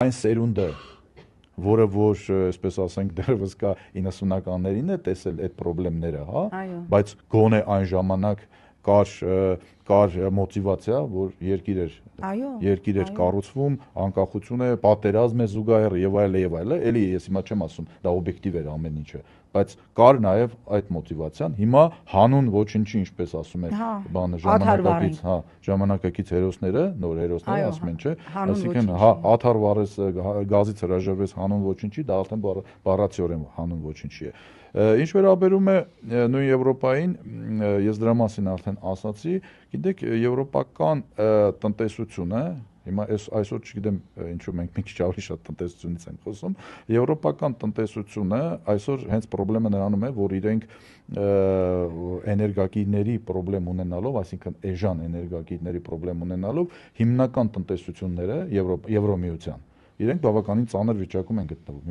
Այն սերունդը, որը որ, այսպես ասենք, դեռևս կա 90-ականներին է տեսել այդ խնդիրները, հա, բայց գոնե այն ժամանակ կար մոտիվացիա, որ երկիր էր կառուցվում, անկախություն է, պատերազմ է զուգահեռ եւ այլն, էլի ես հիմա չեմ ասում, դա օբյեկտիվ էր ամեն ինչը, բայց կար նաեւ այդ մոտիվացիան, հիմա հանուն ոչինչի, ինչպես ասում է, բանը ժամանակակից հերոսները, նոր հերոսները ասում են, չէ, այսինքն աթար վառես գազից հրաժարվես հանուն ոչինչի, դա արդեն բառացիորեն հանուն ոչինչի է։ Ինչ վերաբերում է նույն Եվրոպային, ես դրա մասին արդեն ասացի, գիտեք, եվրոպական տնտեսությունը, հիմա այսօր չգիտեմ ինչու մենք մի քիչ ավելի շատ տնտեսությունից ենք խոսում, եվրոպական տնտեսությունը այսօր հենց խնդրեմը նրանում է, որ իրենք էներգակիրների խնդրեմ ունենալով, այսինքն էժան էներգակիրների խնդրեմ ունենալով, հիմնական տնտեսությունները Եվրոմիության, իրենք բավականին ծանր վիճակում են գտնվում։